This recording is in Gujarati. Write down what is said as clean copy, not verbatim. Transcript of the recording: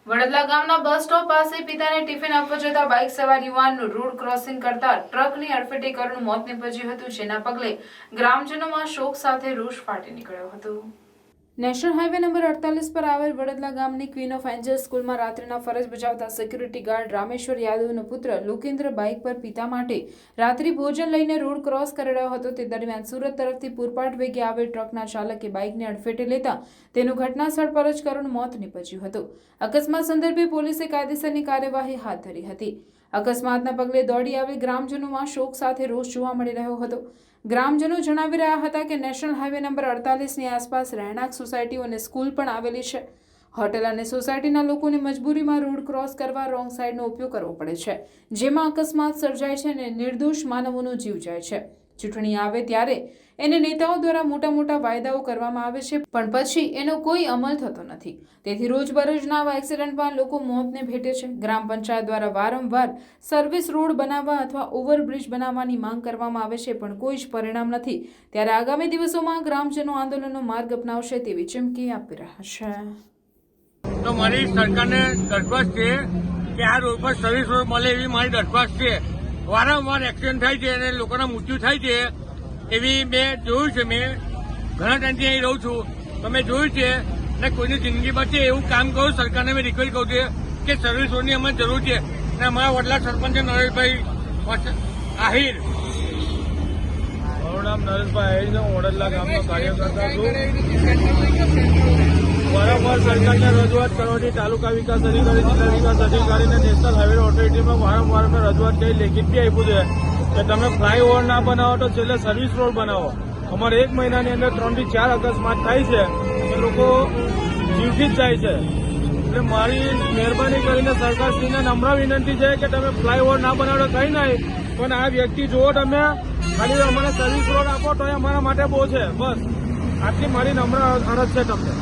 વડોદરા ગામના બસ સ્ટોપ પાસે પિતાને ટિફિન આપવા જતા બાઇક સવાર યુવાનનું રોડ ક્રોસિંગ કરતા ટ્રકની અડફેટે કરુણ મોત નીપજ્યું હતું, જેના પગલે ગ્રામજનોમાં શોક સાથે રોષ ફાટી નીકળ્યો હતો। નેશનલ હાઈવે નંબર 48 પર આવેલ વડોદરા ગામની ક્વીન ઓફ એન્જલ્સ સ્કૂલમાં રાત્રિના ફરજ બજાવતા સિક્યુરિટી ગાર્ડ રામેશ્વર યાદવનો પુત્ર લોકેન્દ્ર બાઇક પર પિતા માટે રાત્રિ ભોજન લઈને રોડ ક્રોસ કરી રહ્યો હતો। તે દરમિયાન સુરત તરફથી પૂરપાટ વેગે આવેલ ટ્રકના ચાલકે બાઇકને અડફેટે લેતા તેનું ઘટના સ્થળ પર જ કરુણ મોત નીપજ્યું હતું। અકસ્માત સંદર્ભે પોલીસે કાયદેસરની કાર્યવાહી હાથ ધરી હતી। અકસ્માતના પગલે દોડી આવેલ ગ્રામજનોમાં શોક સાથે રોષ જોવા મળી રહ્યો હતો। ગ્રામજનો જણાવી રહ્યા હતા કે નેશનલ હાઈવે નંબર 48ની આસપાસ રહેણાંક સોસાયટીઓ અને સ્કૂલ પણ આવેલી છે। હોટેલ અને સોસાયટીના લોકોને મજબૂરીમાં રોડ ક્રોસ કરવા રોંગ સાઈડનો ઉપયોગ કરવો પડે છે, જેમાં અકસ્માત સર્જાય છે અને નિર્દોષ માનવોનો જીવ જાય છે। ચૂંટણી આવે ત્યારે એને નેતાઓ દ્વારા મોટા મોટા વાયદાઓ કરવામાં આવે છે, પણ પછી એનો કોઈ અમલ થતો નથી। તેથી રોજબરોજના આવા એક્સિડન્ટમાં લોકો મોતને ભેટે છે। ગ્રામ પંચાયત દ્વારા વારંવાર સર્વિસ રોડ બનાવવા અથવા ઓવરબ્રિજ બનાવવાની માંગ કરવામાં આવે છે, પણ કોઈ જ પરિણામ નથી। ત્યારે આગામી દિવસોમાં ગ્રામજનો આંદોલનનો માર્ગ અપનાવશે તેવી ચીમકી આપી રહ્યા છે। તો મારી સરકારને દરખાસ્ત છે કે આ રોડ પર સર્વિસ રોડ મળે એવી મારી દરખાસ્ત છે। વારંવાર એક્સિડન્ટ થાય છે અને લોકોના મૃત્યુ થાય છે એવી મેં જોયું છે। મેં ઘણા ટાઈમથી અહીં રહું છું તો મેં જોયું છે અને કોઈની જિંદગી બચે એવું કામ કરું। સરકારને મેં રિક્વેસ્ટ કરું છું કે સર્વિસ રોડની અમને જરૂર છે અને અમારા વડલા સરપંચ નરેશભાઈ આહિર। મારું નામ નરેશભાઈ આહિર છે। હું વડોદરા ગામનો કાર્યકર્તા છું। વારંવાર સરકારને રજૂઆત કરવાથી તાલુકા વિકાસ અધિકારી, જિલ્લા વિકાસ અધિકારી અને નેશનલ હાઈવે ઓથોરિટીમાં વારંવાર અમે રજૂઆત કરી, લેખિત બી આપ્યું છે કે તમે ફ્લાયઓવર ના બનાવો તો છેલ્લે સર્વિસ રોડ બનાવો। અમારે 1 મહિનાની અંદર 3 થી 4 અકસ્માત થાય છે, એ લોકો જીવથી જ જાય છે। એટલે મારી મહેરબાની કરીને સરકારશ્રીને નમ્ર વિનંતી છે કે તમે ફ્લાયઓવર ના બનાવો તો કંઈ નહીં, પણ આ વ્યક્તિ જુઓ તમે, ખાલી અમારે સર્વિસ રોડ આપો તો એ અમારા માટે બહુ છે। બસ આટલી મારી નમ્ર અરજ છે તમને।